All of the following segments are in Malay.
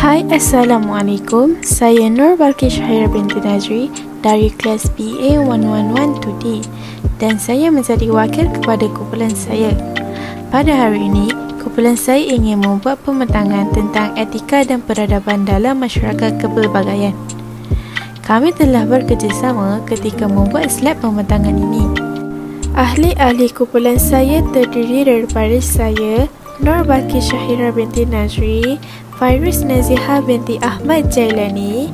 Hai, Assalamualaikum. Saya Nur Balki Syahira binti Najri dari kelas BA 111 2D dan saya menjadi wakil kepada kumpulan saya. Pada hari ini, kumpulan saya ingin membuat pemetangan tentang etika dan peradaban dalam masyarakat kepelbagaian. Kami telah bekerjasama ketika membuat slide pemetangan ini. Ahli-ahli kumpulan saya terdiri daripada saya, Nur Balki Syahira binti Najri, Fairuz Naziha binti Ahmad Jailani,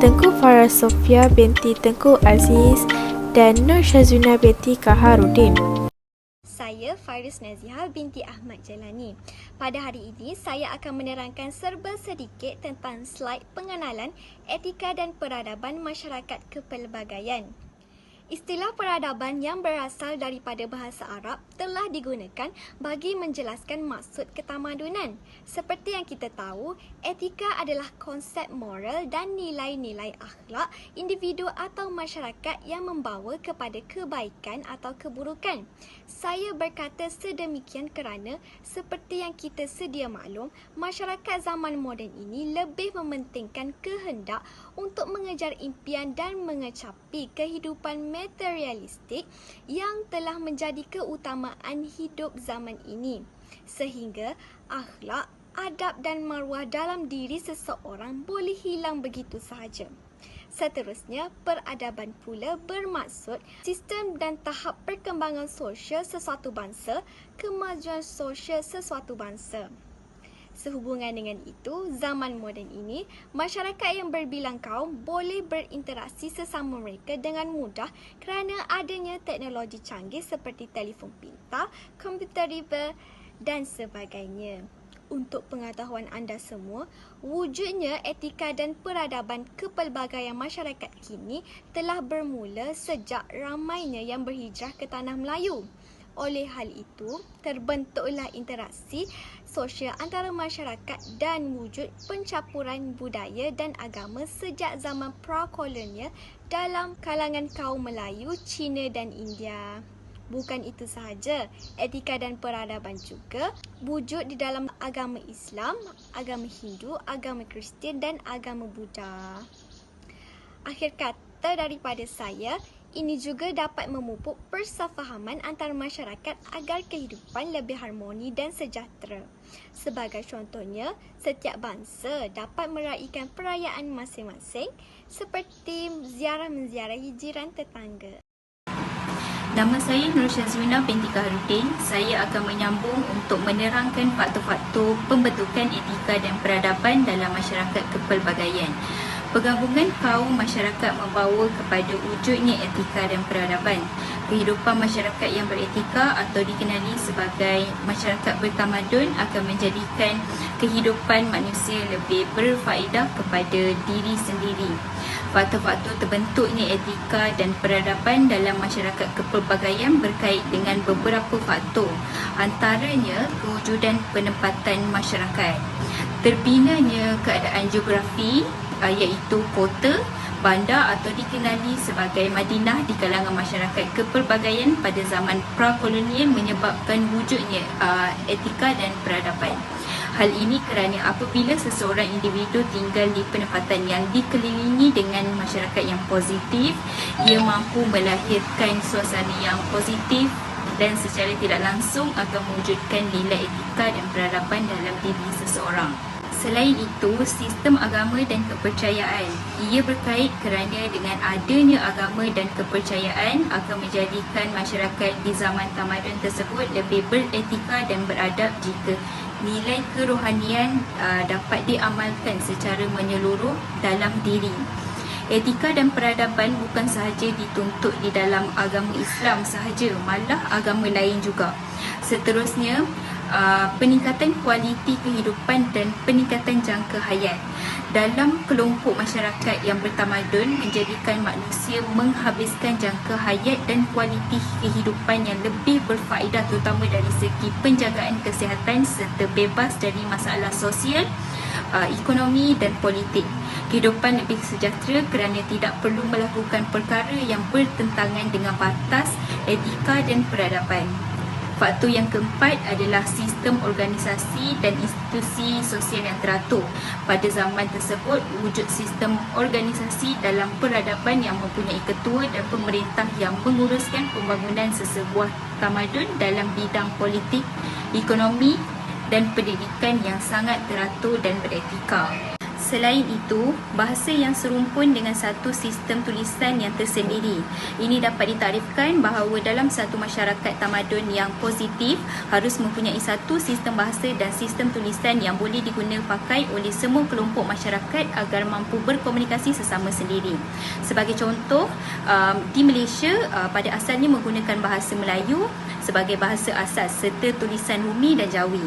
Tengku Farah Sofia binti Tengku Aziz dan Nur Syazuna binti Kaharudin. Saya Fairuz Naziha binti Ahmad Jailani. Pada hari ini, saya akan menerangkan serba sedikit tentang slide pengenalan etika dan peradaban masyarakat kepelbagaian. Istilah peradaban yang berasal daripada bahasa Arab telah digunakan bagi menjelaskan maksud ketamadunan. Seperti yang kita tahu, etika adalah konsep moral dan nilai-nilai akhlak individu atau masyarakat yang membawa kepada kebaikan atau keburukan. Saya berkata sedemikian kerana seperti yang kita sedia maklum, masyarakat zaman moden ini lebih mementingkan kehendak untuk mengejar impian dan mengecapi kehidupan materialistik yang telah menjadi keutamaan hidup zaman ini. Sehingga akhlak, adab dan maruah dalam diri seseorang boleh hilang begitu sahaja. Seterusnya, peradaban pula bermaksud sistem dan tahap perkembangan sosial sesuatu bangsa, kemajuan sosial sesuatu bangsa. Sehubungan dengan itu, zaman moden ini, masyarakat yang berbilang kaum boleh berinteraksi sesama mereka dengan mudah kerana adanya teknologi canggih seperti telefon pintar, komputer riba dan sebagainya. Untuk pengetahuan anda semua, wujudnya etika dan peradaban kepelbagaian masyarakat kini telah bermula sejak ramainya yang berhijrah ke tanah Melayu. Oleh hal itu, terbentuklah interaksi sosial antara masyarakat dan wujud pencampuran budaya dan agama sejak zaman prakolonial dalam kalangan kaum Melayu, Cina dan India. Bukan itu sahaja, etika dan peradaban juga wujud di dalam agama Islam, agama Hindu, agama Kristian dan agama Buddha. Akhir kata daripada saya, ini juga dapat memupuk persefahaman antara masyarakat agar kehidupan lebih harmoni dan sejahtera. Sebagai contohnya, setiap bangsa dapat meraihkan perayaan masing-masing seperti ziarah-menziarahi jiran tetangga. Nama saya Nur Syazuna binti Kaharudin. Saya akan menyambung untuk menerangkan faktor-faktor pembentukan etika dan peradaban dalam masyarakat kepelbagaian. Penggabungan kaum masyarakat membawa kepada wujudnya etika dan peradaban. Kehidupan masyarakat yang beretika atau dikenali sebagai masyarakat bertamadun akan menjadikan kehidupan manusia lebih berfaedah kepada diri sendiri. Faktor-faktor terbentuknya etika dan peradaban dalam masyarakat kepelbagaian berkait dengan beberapa faktor, antaranya kewujudan penempatan masyarakat, terbinanya keadaan geografi iaitu kota, bandar atau dikenali sebagai Madinah di kalangan masyarakat kepelbagaian pada zaman prakolonial menyebabkan wujudnya etika dan peradaban. Hal ini kerana apabila seseorang individu tinggal di penempatan yang dikelilingi dengan masyarakat yang positif, ia mampu melahirkan suasana yang positif dan secara tidak langsung akan mewujudkan nilai etika dan peradaban dalam diri seseorang. Selain itu, sistem agama dan kepercayaan. Ia berkait kerana dengan adanya agama dan kepercayaan akan menjadikan masyarakat di zaman tamadun tersebut lebih beretika dan beradab jika nilai kerohanian dapat diamalkan secara menyeluruh dalam diri. Etika dan peradaban bukan sahaja dituntut di dalam agama Islam sahaja, malah agama lain juga. Seterusnya, peningkatan kualiti kehidupan dan peningkatan jangka hayat. Dalam kelompok masyarakat yang bertamadun menjadikan manusia menghabiskan jangka hayat dan kualiti kehidupan yang lebih berfaedah terutama dari segi penjagaan kesihatan serta bebas dari masalah sosial, ekonomi dan politik. Kehidupan lebih sejahtera kerana tidak perlu melakukan perkara yang bertentangan dengan batas etika dan peradaban. Faktor yang keempat adalah sistem organisasi dan institusi sosial yang teratur. Pada zaman tersebut, wujud sistem organisasi dalam peradaban yang mempunyai ketua dan pemerintah yang menguruskan pembangunan sesebuah tamadun dalam bidang politik, ekonomi dan pendidikan yang sangat teratur dan beretika. Selain itu, bahasa yang serumpun dengan satu sistem tulisan yang tersendiri. Ini dapat ditarifkan bahawa dalam satu masyarakat tamadun yang positif harus mempunyai satu sistem bahasa dan sistem tulisan yang boleh digunakan pakai oleh semua kelompok masyarakat agar mampu berkomunikasi sesama sendiri. Sebagai contoh, di Malaysia pada asalnya menggunakan bahasa Melayu sebagai bahasa asas serta tulisan Rumi dan Jawi.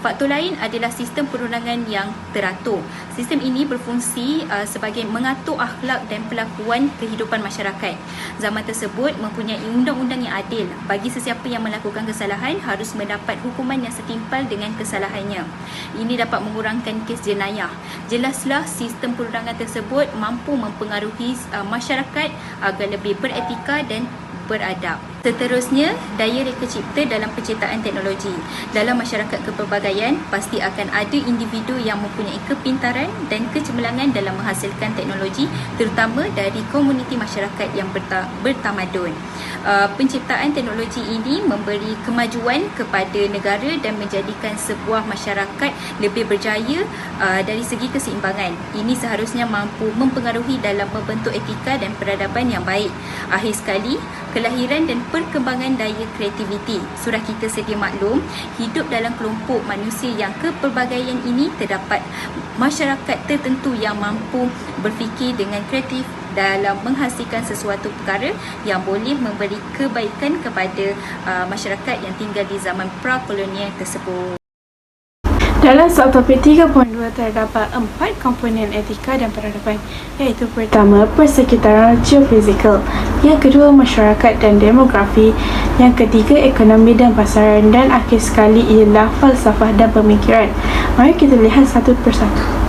Faktor lain adalah sistem perundangan yang teratur. Sistem ini berfungsi sebagai mengatur akhlak dan perlakuan kehidupan masyarakat. Zaman tersebut mempunyai undang-undang yang adil. Bagi sesiapa yang melakukan kesalahan harus mendapat hukuman yang setimpal dengan kesalahannya. Ini dapat mengurangkan kes jenayah. Jelaslah sistem perundangan tersebut mampu mempengaruhi masyarakat agar lebih beretika dan beradab. Seterusnya, daya reka cipta dalam penciptaan teknologi. Dalam masyarakat kepelbagaian, pasti akan ada individu yang mempunyai kepintaran dan kecemerlangan dalam menghasilkan teknologi, terutama dari komuniti masyarakat yang bertamadun. Penciptaan teknologi ini memberi kemajuan kepada negara dan menjadikan sebuah masyarakat lebih berjaya dari segi keseimbangan. Ini seharusnya mampu mempengaruhi dalam membentuk etika dan peradaban yang baik. Akhir sekali, kelahiran dan perkembangan daya kreativiti. Surah kita sedia maklum, hidup dalam kelompok manusia yang kepelbagaian ini terdapat masyarakat tertentu yang mampu berfikir dengan kreatif dalam menghasilkan sesuatu perkara yang boleh memberi kebaikan kepada masyarakat yang tinggal di zaman pra-kolonial tersebut. Dalam subtopik 3.2 terdapat 4 komponen etika dan peradaban, iaitu pertama, persekitaran geofizikal, yang kedua, masyarakat dan demografi, yang ketiga, ekonomi dan pasaran, dan akhir sekali ialah falsafah dan pemikiran. Mari kita lihat satu persatu.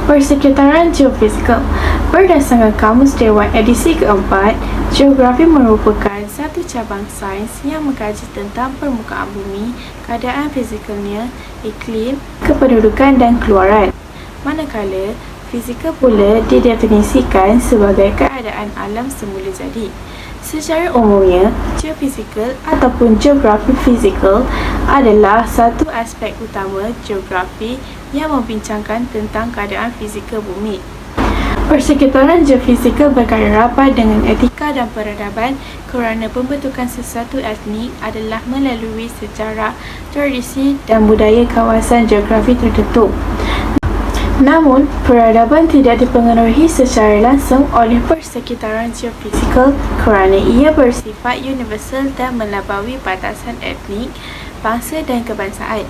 Persekitaran geofizikal. Berdasarkan Kamus Dewan edisi keempat, geografi merupakan satu cabang sains yang mengkaji tentang permukaan bumi, keadaan fizikalnya, iklim, kependudukan dan keluaran. Manakala, fizikal pula didefinisikan sebagai keadaan alam semula jadi. Secara umumnya, geofizikal ataupun geografi fizikal adalah satu aspek utama geografi yang membincangkan tentang keadaan fizikal bumi. Persekitaran geofizikal berkaitan rapat dengan etika dan peradaban kerana pembentukan sesuatu etnik adalah melalui sejarah, tradisi dan budaya kawasan geografi tertentu. Namun, peradaban tidak dipengaruhi secara langsung oleh persekitaran geofizikal kerana ia bersifat universal dan melampaui batasan etnik, bangsa dan kebangsaan.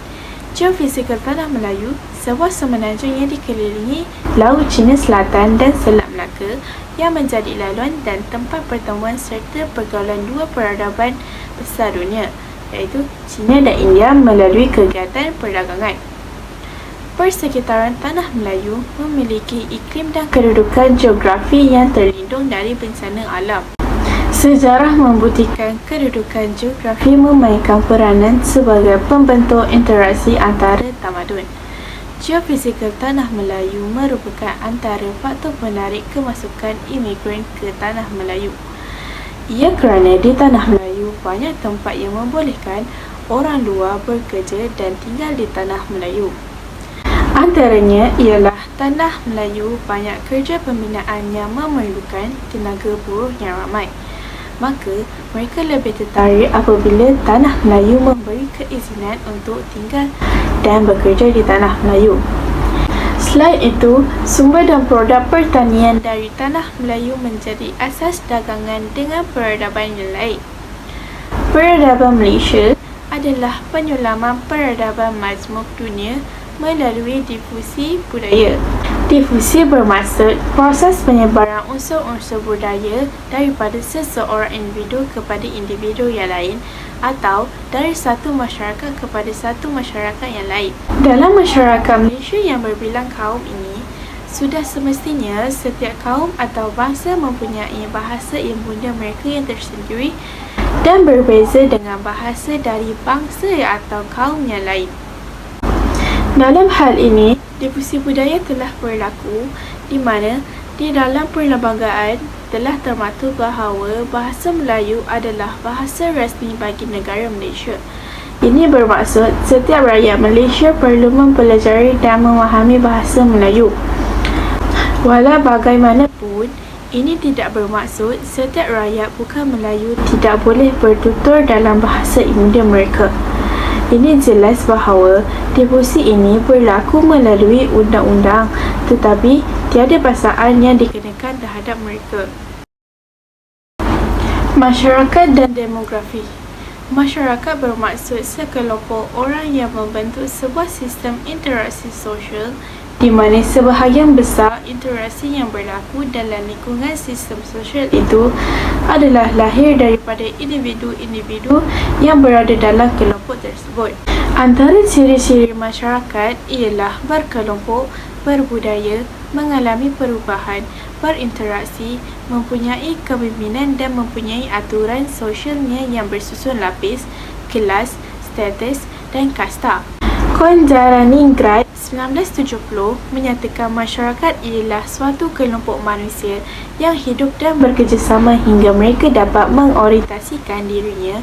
Geofizikal Tanah Melayu, sebuah semenanjung yang dikelilingi Laut Cina Selatan dan Selat Melaka yang menjadi laluan dan tempat pertemuan serta pergaulan dua peradaban besar dunia, iaitu China dan India melalui kegiatan perdagangan. Persekitaran Tanah Melayu memiliki iklim dan kedudukan geografi yang terlindung dari bencana alam. Sejarah membuktikan kedudukan geografi memainkan peranan sebagai pembentuk interaksi antara tamadun. Geofizikal Tanah Melayu merupakan antara faktor penarik kemasukan imigran ke Tanah Melayu. Ia kerana di Tanah Melayu banyak tempat yang membolehkan orang luar bekerja dan tinggal di Tanah Melayu. Antaranya ialah Tanah Melayu banyak kerja pembinaan yang memerlukan tenaga buruh yang ramai. Maka, mereka lebih tertarik apabila Tanah Melayu memberi keizinan untuk tinggal dan bekerja di Tanah Melayu. Selain itu, sumber dan produk pertanian dari Tanah Melayu menjadi asas dagangan dengan peradaban yang lain. Peradaban Malaysia adalah penyulaman peradaban majmuk dunia melalui difusi budaya. Difusi bermaksud proses penyebaran unsur-unsur budaya daripada seseorang individu kepada individu yang lain atau dari satu masyarakat kepada satu masyarakat yang lain. Dalam masyarakat Malaysia yang berbilang kaum ini, sudah semestinya setiap kaum atau bangsa mempunyai bahasa ibunda mereka yang tersendiri dan berbeza dengan bahasa dari bangsa atau kaum yang lain. Dalam hal ini, difusi budaya telah berlaku di mana di dalam perlembagaan telah termaktub bahawa bahasa Melayu adalah bahasa rasmi bagi negara Malaysia. Ini bermaksud setiap rakyat Malaysia perlu mempelajari dan memahami bahasa Melayu. Walau bagaimanapun, ini tidak bermaksud setiap rakyat bukan Melayu tidak boleh bertutur dalam bahasa ibunda mereka. Ini jelas bahawa difusi ini berlaku melalui undang-undang, tetapi tiada paksaan yang dikenakan terhadap mereka. Masyarakat dan demografi. Masyarakat bermaksud sekelompok orang yang membentuk sebuah sistem interaksi sosial di mana sebahagian besar interaksi yang berlaku dalam lingkungan sistem sosial itu adalah lahir daripada individu-individu yang berada dalam kelompok tersebut. Antara ciri-ciri masyarakat ialah berkelompok, berbudaya, mengalami perubahan, berinteraksi, mempunyai kepimpinan dan mempunyai aturan sosialnya yang bersusun lapis, kelas, status dan kasta. Konjaraningrat 1970 menyatakan masyarakat ialah suatu kelompok manusia yang hidup dan bekerjasama hingga mereka dapat mengorientasikan dirinya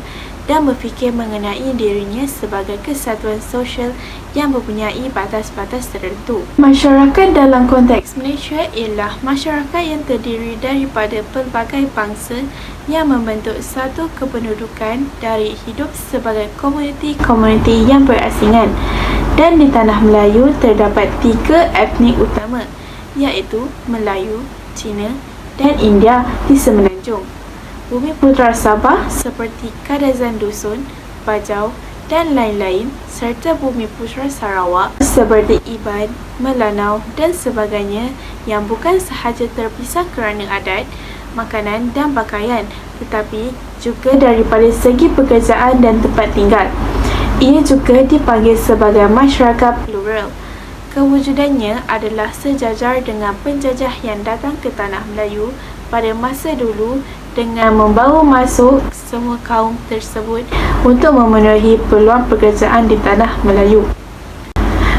dan berfikir mengenai dirinya sebagai kesatuan sosial yang mempunyai batas-batas tertentu. Masyarakat dalam konteks Malaysia ialah masyarakat yang terdiri daripada pelbagai bangsa yang membentuk satu kependudukan dari hidup sebagai komuniti-komuniti yang berasingan. Dan di Tanah Melayu terdapat 3 etnik utama, iaitu Melayu, Cina dan India di Semenanjung. Bumi Putera Sabah seperti Kadazan Dusun, Bajau dan lain-lain serta Bumi Putera Sarawak seperti Iban, Melanau dan sebagainya yang bukan sahaja terpisah kerana adat, makanan dan pakaian tetapi juga daripada segi pekerjaan dan tempat tinggal. Ia juga dipanggil sebagai masyarakat plural. Kewujudannya adalah sejajar dengan penjajah yang datang ke Tanah Melayu pada masa dulu dengan membawa masuk semua kaum tersebut untuk memenuhi peluang pekerjaan di Tanah Melayu.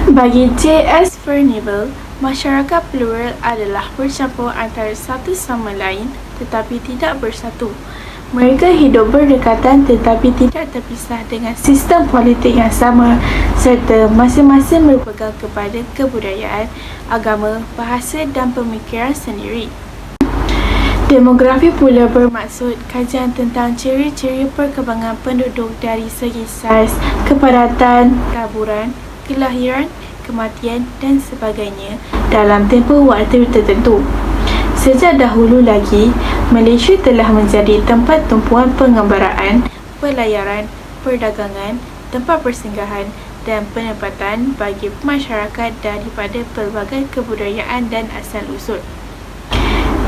Bagi J.S. Furnival, masyarakat plural adalah bercampur antara satu sama lain tetapi tidak bersatu. Mereka hidup berdekatan tetapi tidak terpisah dengan sistem politik yang sama serta masing-masing berpegang kepada kebudayaan, agama, bahasa dan pemikiran sendiri. Demografi pula bermaksud kajian tentang ciri-ciri perkembangan penduduk dari segi saiz, kepadatan, taburan, kelahiran, kematian dan sebagainya dalam tempoh waktu tertentu. Sejak dahulu lagi, Malaysia telah menjadi tempat tumpuan pengembaraan, pelayaran, perdagangan, tempat persinggahan dan penempatan bagi masyarakat daripada pelbagai kebudayaan dan asal-usul.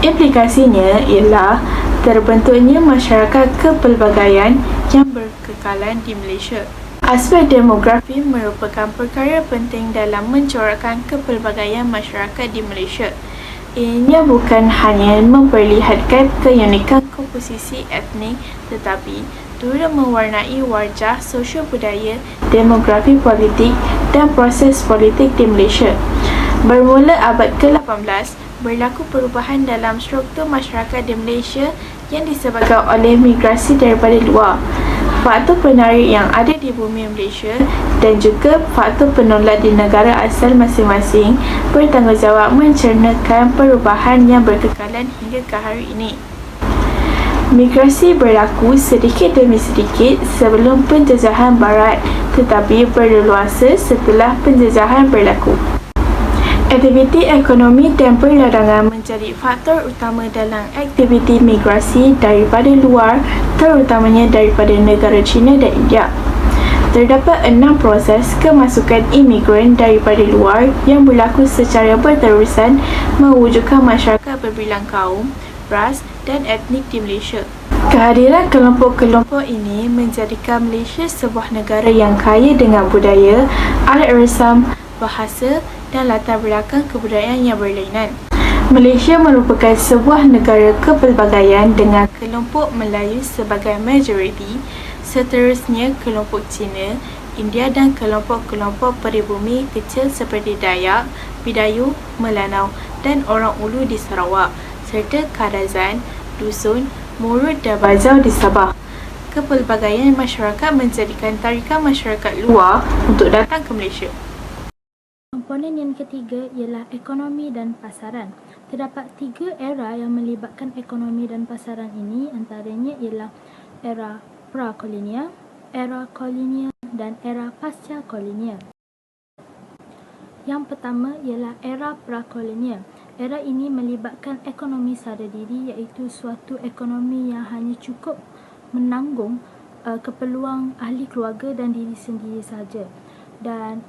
Implikasinya ialah terbentuknya masyarakat kepelbagaian yang berkekalan di Malaysia. Aspek demografi merupakan perkara penting dalam mencorakkan kepelbagaian masyarakat di Malaysia. Ianya bukan hanya memperlihatkan keunikan komposisi etnik tetapi turut mewarnai wajah sosial budaya, demografi politik dan proses politik di Malaysia. Bermula abad ke-18, berlaku perubahan dalam struktur masyarakat di Malaysia yang disebabkan oleh migrasi daripada luar, faktor penarik yang ada di bumi Malaysia dan juga faktor penolak di negara asal masing-masing bertanggungjawab mencernakan perubahan yang berkekalan hingga ke hari ini. Migrasi berlaku sedikit demi sedikit sebelum penjajahan barat tetapi berleluasa setelah penjajahan berlaku. Aktiviti ekonomi dan perdagangan menjadi faktor utama dalam aktiviti migrasi daripada luar, terutamanya daripada negara China dan India. Terdapat 6 proses kemasukan imigran daripada luar yang berlaku secara berterusan mewujudkan masyarakat berbilang kaum, ras dan etnik di Malaysia. Kehadiran kelompok-kelompok ini menjadikan Malaysia sebuah negara yang kaya dengan budaya, adat resam, bahasa dan latar belakang kebudayaan yang berlainan. Malaysia merupakan sebuah negara kepelbagaian dengan kelompok Melayu sebagai majoriti, seterusnya kelompok Cina, India dan kelompok-kelompok peribumi kecil seperti Dayak, Bidayuh, Melanau dan orang Ulu di Sarawak, serta Kadazan, Dusun, Murud dan Bajau di Sabah. Kepelbagaian masyarakat menjadikan tarikan masyarakat luar untuk datang ke Malaysia. Komponen yang ketiga ialah ekonomi dan pasaran. Terdapat 3 era yang melibatkan ekonomi dan pasaran ini, antaranya ialah era pra-kolonial, era kolonial dan era pasca-kolonial. Yang pertama ialah era pra-kolonial. Era ini melibatkan ekonomi sara diri, iaitu suatu ekonomi yang hanya cukup menanggung keperluan ahli keluarga dan diri sendiri sahaja. Dan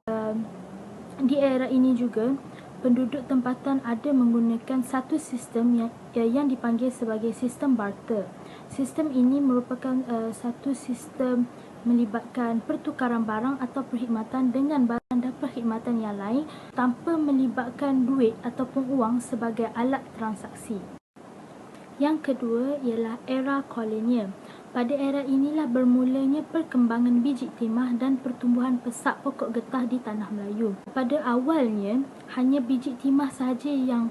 di era ini juga, penduduk tempatan ada menggunakan satu sistem yang dipanggil sebagai sistem barter. Sistem ini merupakan satu sistem melibatkan pertukaran barang atau perkhidmatan dengan barang dan perkhidmatan yang lain tanpa melibatkan duit ataupun wang sebagai alat transaksi. Yang kedua ialah era kolonial. Pada era inilah bermulanya perkembangan biji timah dan pertumbuhan pesak pokok getah di tanah Melayu. Pada awalnya, hanya biji timah sahaja yang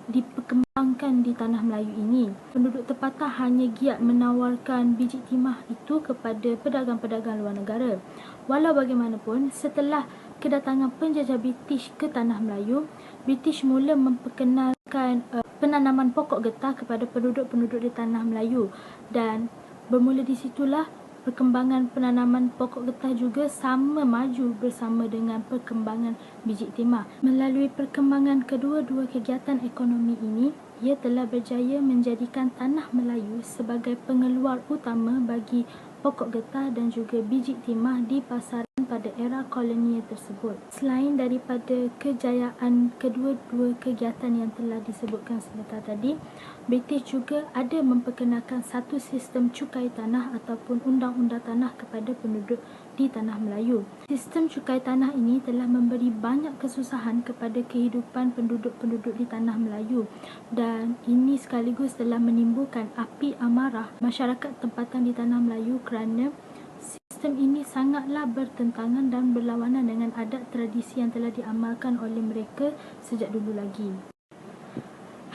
diperkembangkan di tanah Melayu ini. Penduduk tempatan hanya giat menawarkan biji timah itu kepada pedagang-pedagang luar negara. Walau bagaimanapun, setelah kedatangan penjajah British ke tanah Melayu, British mula memperkenalkan penanaman pokok getah kepada penduduk-penduduk di tanah Melayu, dan bermula di situlah perkembangan penanaman pokok getah juga sama maju bersama dengan perkembangan biji timah. Melalui perkembangan kedua-dua kegiatan ekonomi ini, ia telah berjaya menjadikan tanah Melayu sebagai pengeluar utama bagi pokok getah dan juga biji timah di pasaran pada era kolonial tersebut. Selain daripada kejayaan kedua-dua kegiatan yang telah disebutkan sebentar tadi, British juga ada memperkenalkan satu sistem cukai tanah ataupun undang-undang tanah kepada penduduk di tanah Melayu. Sistem cukai tanah ini telah memberi banyak kesusahan kepada kehidupan penduduk-penduduk di tanah Melayu, dan ini sekaligus telah menimbulkan api amarah masyarakat tempatan di tanah Melayu kerana sistem ini sangatlah bertentangan dan berlawanan dengan adat tradisi yang telah diamalkan oleh mereka sejak dulu lagi.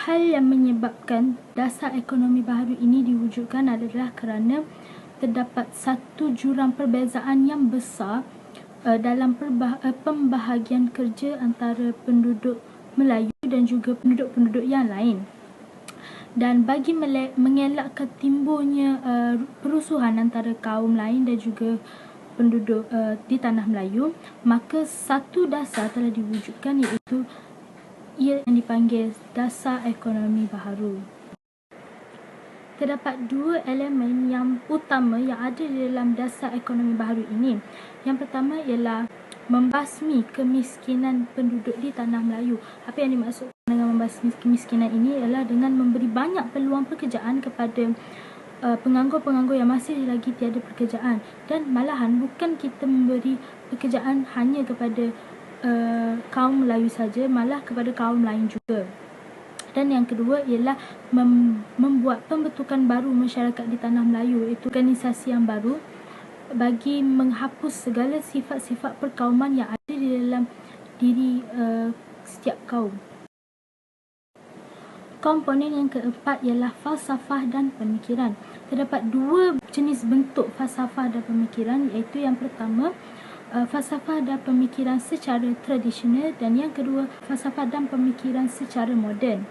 Hal yang menyebabkan dasar ekonomi baharu ini diwujudkan adalah kerana terdapat satu jurang perbezaan yang besar dalam pembahagian kerja antara penduduk Melayu dan juga penduduk-penduduk yang lain. Dan bagi mengelakkan timbulnya perusuhan antara kaum lain dan juga penduduk di tanah Melayu, maka satu dasar telah diwujudkan, iaitu ia yang dipanggil dasar ekonomi baharu. Terdapat 2 elemen yang utama yang ada di dalam dasar ekonomi baharu ini. Yang pertama ialah membasmi kemiskinan penduduk di tanah Melayu. Apa yang dimaksudkan dengan membasmi kemiskinan ini ialah dengan memberi banyak peluang pekerjaan kepada penganggur-penganggur yang masih lagi tiada pekerjaan, dan malahan bukan kita memberi pekerjaan hanya kepada kaum Melayu saja, malah kepada kaum lain juga. Dan yang kedua ialah membuat pembentukan baru masyarakat di tanah Melayu, iaitu organisasi yang baru bagi menghapus segala sifat-sifat perkauman yang ada di dalam diri setiap kaum. Komponen yang keempat ialah falsafah dan pemikiran. Terdapat 2 jenis bentuk falsafah dan pemikiran, iaitu yang pertama falsafah dan pemikiran secara tradisional, dan yang kedua falsafah dan pemikiran secara moden.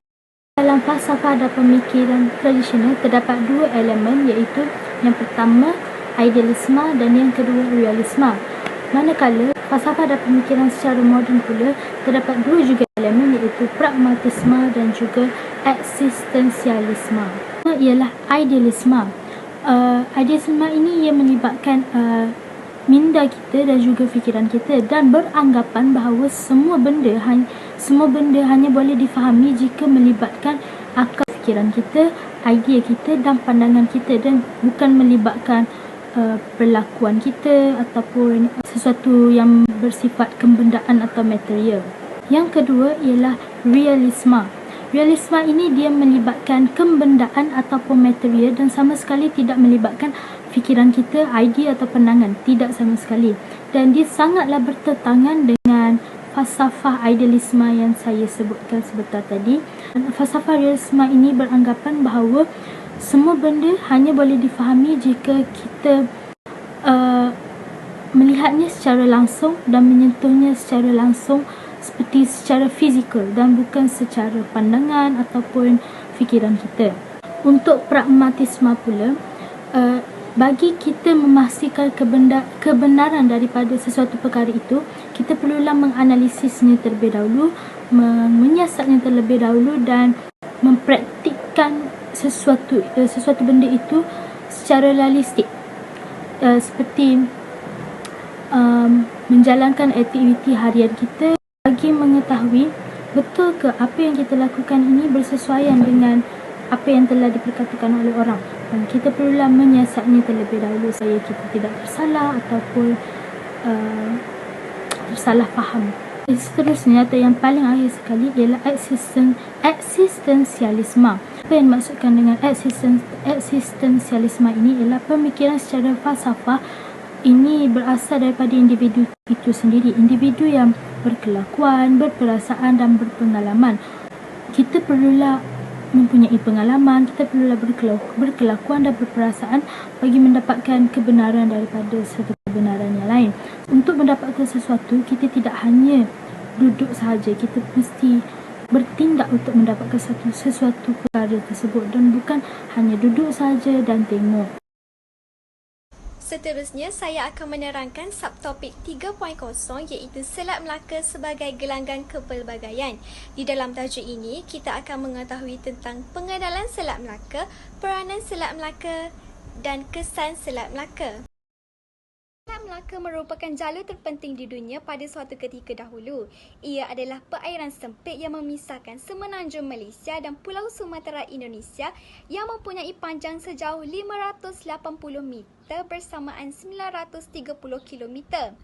Dalam falsafah dan pemikiran tradisional terdapat 2 elemen, iaitu yang pertama idealisme dan yang kedua realisme. Manakala falsafah dan pemikiran secara moden pula terdapat 2 juga elemen, iaitu pragmatisme dan juga eksistensialisme. Ialah idealisme. Idealisme ini ia melibatkan minda kita dan juga fikiran kita, dan beranggapan bahawa semua benda hanya boleh difahami jika melibatkan akal fikiran kita, idea kita dan pandangan kita, dan bukan melibatkan perlakuan kita ataupun sesuatu yang bersifat kebendaan atau material. Yang kedua ialah realisme. Realisme ini dia melibatkan kebendaan ataupun material dan sama sekali tidak melibatkan fikiran kita, idea atau pandangan. Tidak sama sekali. Dan dia sangatlah bertentangan dengan falsafah idealisme yang saya sebutkan sebentar tadi. Falsafah realisme ini beranggapan bahawa semua benda hanya boleh difahami jika kita melihatnya secara langsung dan menyentuhnya secara langsung seperti secara fizikal dan bukan secara pandangan ataupun fikiran kita. Untuk pragmatisme pula, bagi kita memastikan kebenaran daripada sesuatu perkara itu, kita perlulah menganalisisnya terlebih dahulu, menyiasatnya terlebih dahulu dan mempraktikkan sesuatu benda itu secara realistik. Seperti menjalankan aktiviti harian kita bagi mengetahui betul ke apa yang kita lakukan ini bersesuaian dengan apa yang telah diperkatakan oleh orang, dan kita perlulah menyiasatnya terlebih dahulu supaya kita tidak tersalah ataupun tersalah faham. Seterusnya atau yang paling akhir sekali ialah eksistensialisme. Apa yang dimaksudkan dengan eksistensialisme ini ialah pemikiran secara falsafah. Ini berasal daripada individu itu sendiri, individu yang berkelakuan, berperasaan dan berpengalaman. Kita perlulah mempunyai pengalaman, kita perlulah berkelakuan dan berperasaan bagi mendapatkan kebenaran daripada satu kebenaran yang lain. Untuk mendapatkan sesuatu, kita tidak hanya duduk sahaja, kita mesti bertindak untuk mendapatkan sesuatu perkara tersebut dan bukan hanya duduk sahaja dan tengok. Seterusnya, saya akan menerangkan subtopik 3.0 iaitu Selat Melaka sebagai gelanggang kepelbagaian. Di dalam tajuk ini, kita akan mengetahui tentang pengenalan Selat Melaka, peranan Selat Melaka dan kesan Selat Melaka. Selat Melaka merupakan jalur terpenting di dunia pada suatu ketika dahulu. Ia adalah perairan sempit yang memisahkan semenanjung Malaysia dan Pulau Sumatera Indonesia yang mempunyai panjang sejauh 580 meter bersamaan 930 kilometer.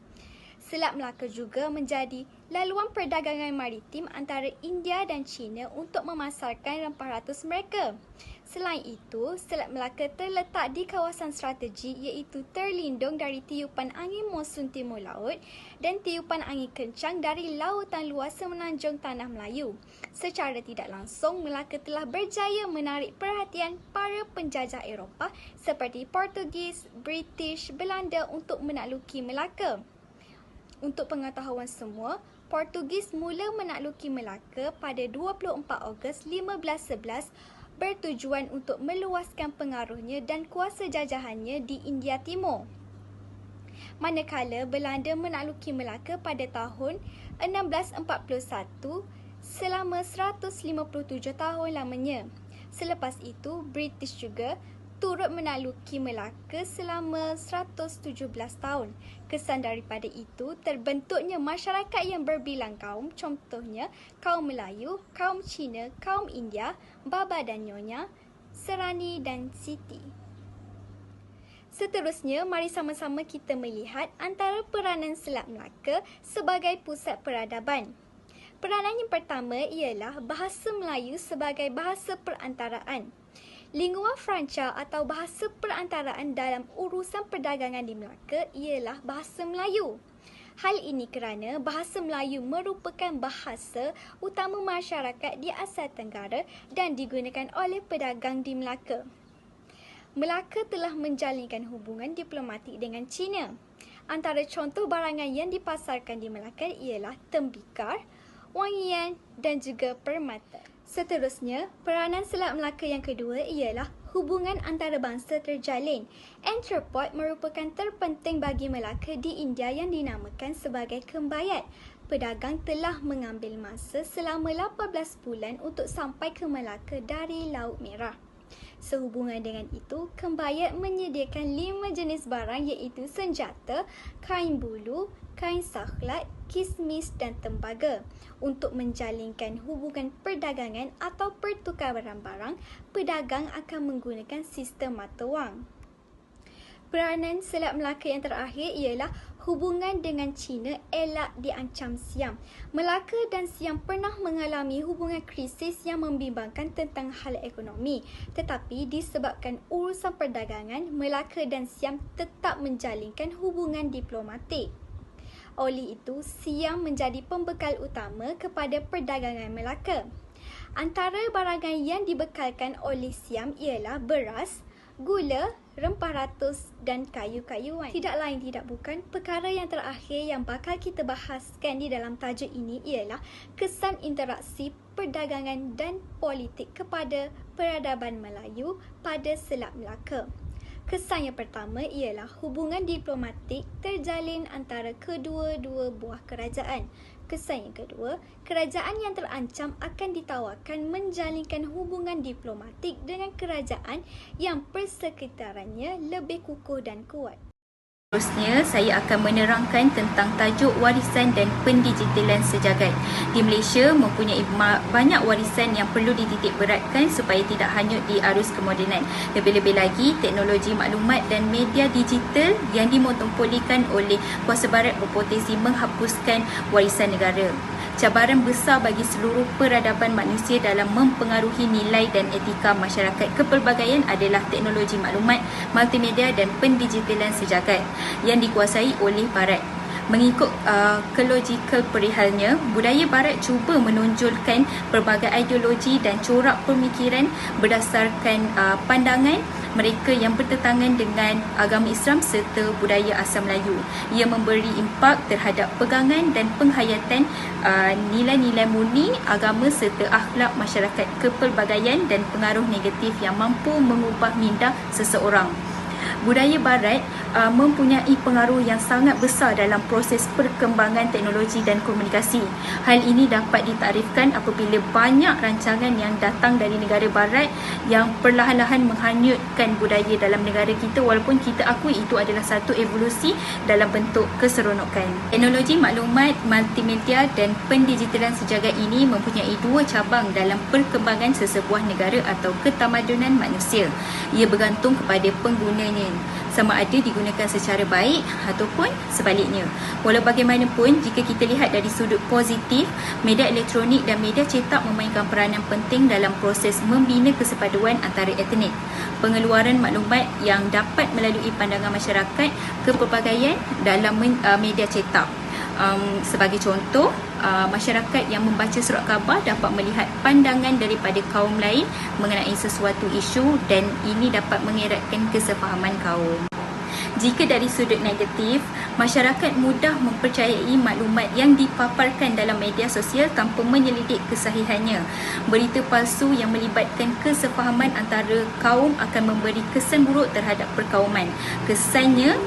Selat Melaka juga menjadi laluan perdagangan maritim antara India dan China untuk memasarkan rempah ratus mereka. Selain itu, Selat Melaka terletak di kawasan strategik iaitu terlindung dari tiupan angin monsun timur laut dan tiupan angin kencang dari lautan luar semenanjung Tanah Melayu. Secara tidak langsung, Melaka telah berjaya menarik perhatian para penjajah Eropah seperti Portugis, British, Belanda untuk menakluki Melaka. Untuk pengetahuan semua, Portugis mula menakluki Melaka pada 24 Ogos 1511 bertujuan untuk meluaskan pengaruhnya dan kuasa jajahannya di India Timur. Manakala Belanda menakluki Melaka pada tahun 1641 selama 157 tahun lamanya. Selepas itu, British juga turut menakluki Melaka selama 117 tahun. Kesan daripada itu, terbentuknya masyarakat yang berbilang kaum, contohnya kaum Melayu, kaum Cina, kaum India, Baba dan Nyonya, Serani dan Siti. Seterusnya, mari sama-sama kita melihat antara peranan Selat Melaka sebagai pusat peradaban. Peranan yang pertama ialah bahasa Melayu sebagai bahasa perantaraan. Lingua franca atau bahasa perantaraan dalam urusan perdagangan di Melaka ialah bahasa Melayu. Hal ini kerana bahasa Melayu merupakan bahasa utama masyarakat di Asia Tenggara dan digunakan oleh pedagang di Melaka. Melaka telah menjalinkan hubungan diplomatik dengan China. Antara contoh barangan yang dipasarkan di Melaka ialah tembikar, wangian dan juga permata. Seterusnya, peranan Selat Melaka yang kedua ialah hubungan antarabangsa terjalin. Entrepot merupakan terpenting bagi Melaka di India yang dinamakan sebagai kembayat. Pedagang telah mengambil masa selama 18 bulan untuk sampai ke Melaka dari Laut Merah. Sehubungan dengan itu, kembayat menyediakan 5 jenis barang iaitu senjata, kain bulu, kain sakhlat, kismis dan tembaga. Untuk menjalinkan hubungan perdagangan atau pertukaran barang, pedagang akan menggunakan sistem mata wang. Peranan Selat Melaka yang terakhir ialah hubungan dengan China elak diancam Siam. Melaka dan Siam pernah mengalami hubungan krisis yang membimbangkan tentang hal ekonomi. Tetapi disebabkan urusan perdagangan, Melaka dan Siam tetap menjalinkan hubungan diplomatik. Oleh itu, Siam menjadi pembekal utama kepada perdagangan Melaka. Antara barangan yang dibekalkan oleh Siam ialah beras, gula, rempah ratus dan kayu-kayuan. Tidak lain tidak bukan, perkara yang terakhir yang bakal kita bahaskan di dalam tajuk ini ialah kesan interaksi perdagangan dan politik kepada peradaban Melayu pada Selat Melaka. Kesan yang pertama ialah hubungan diplomatik terjalin antara kedua-dua buah kerajaan. Kesan yang kedua, kerajaan yang terancam akan ditawarkan menjalinkan hubungan diplomatik dengan kerajaan yang persekitarannya lebih kukuh dan kuat. Seterusnya, saya akan menerangkan tentang tajuk warisan dan pendigitalan sejagat. Di Malaysia mempunyai banyak warisan yang perlu dititik beratkan supaya tidak hanyut di arus kemodenan. Lebih-lebih lagi, teknologi maklumat dan media digital yang dimonopolikan oleh kuasa barat berpotensi menghapuskan warisan negara. Cabaran besar bagi seluruh peradaban manusia dalam mempengaruhi nilai dan etika masyarakat kepelbagaian adalah teknologi maklumat, multimedia dan pendigitalan sejagat yang dikuasai oleh Barat. Mengikut kelogikal perihalnya, budaya Barat cuba menonjolkan pelbagai ideologi dan corak pemikiran berdasarkan pandangan mereka yang bertentangan dengan agama Islam serta budaya asal Melayu. Ia memberi impak terhadap pegangan dan penghayatan nilai-nilai murni agama serta akhlak masyarakat kepelbagaian dan pengaruh negatif yang mampu mengubah minda seseorang. Budaya Barat mempunyai pengaruh yang sangat besar dalam proses perkembangan teknologi dan komunikasi. Hal ini dapat ditarifkan apabila banyak rancangan yang datang dari negara Barat yang perlahan-lahan menghanyutkan budaya dalam negara kita, walaupun kita akui itu adalah satu evolusi dalam bentuk keseronokan. Teknologi maklumat, multimedia dan pendigitalan sejagat ini mempunyai dua cabang dalam perkembangan sesebuah negara atau ketamadunan manusia. Ia bergantung kepada penggunanya, sama ada digunakan secara baik ataupun sebaliknya. Walau bagaimanapun, jika kita lihat dari sudut positif, media elektronik dan media cetak memainkan peranan penting dalam proses membina kesepaduan antara etnik. Pengeluaran maklumat yang dapat melalui pandangan masyarakat kepelbagaian dalam media cetak. Sebagai contoh, masyarakat yang membaca surat khabar dapat melihat pandangan daripada kaum lain mengenai sesuatu isu dan ini dapat mengeratkan kesefahaman kaum. Jika dari sudut negatif, masyarakat mudah mempercayai maklumat yang dipaparkan dalam media sosial tanpa menyelidik kesahihannya. Berita palsu yang melibatkan kesefahaman antara kaum akan memberi kesan buruk terhadap perkauman. Kesannya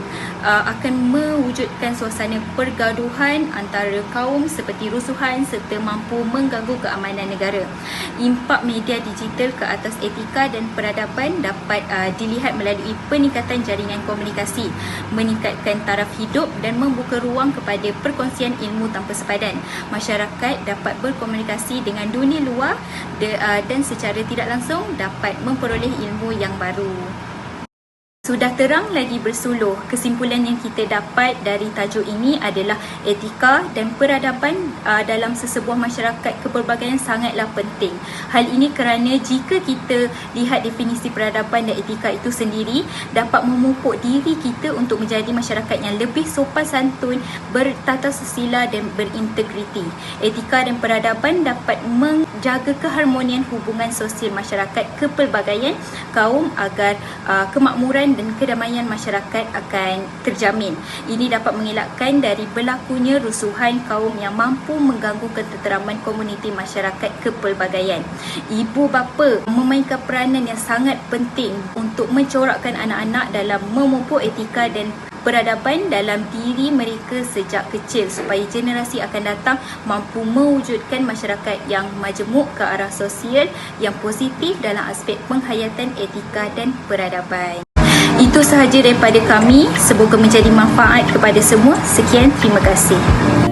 akan mewujudkan suasana pergaduhan antara kaum seperti rusuhan serta mampu mengganggu keamanan negara. Impak media digital ke atas etika dan peradaban dapat dilihat melalui peningkatan jaringan komunikasi, meningkatkan taraf hidup dan membuka ruang kepada perkongsian ilmu tanpa sepadan. Masyarakat dapat berkomunikasi dengan dunia luar dan secara tidak langsung dapat memperoleh ilmu yang baru. Sudah terang lagi bersuluh, kesimpulan yang kita dapat dari tajuk ini adalah etika dan peradaban dalam sesebuah masyarakat kepelbagaian sangatlah penting. Hal ini kerana jika kita lihat definisi peradaban dan etika itu sendiri, dapat memupuk diri kita untuk menjadi masyarakat yang lebih sopan santun, bertata susila dan berintegriti. Etika dan peradaban dapat menjaga keharmonian hubungan sosial masyarakat kepelbagaian kaum agar kemakmuran dan kedamaian masyarakat akan terjamin. Ini dapat mengelakkan dari berlakunya rusuhan kaum yang mampu mengganggu ketenteraman komuniti masyarakat kepelbagaian. Ibu bapa memainkan peranan yang sangat penting untuk mencorakkan anak-anak dalam memupuk etika dan peradaban dalam diri mereka sejak kecil supaya generasi akan datang mampu mewujudkan masyarakat yang majemuk ke arah sosial yang positif dalam aspek penghayatan etika dan peradaban. Itu sahaja daripada kami. Semoga menjadi manfaat kepada semua. Sekian, terima kasih.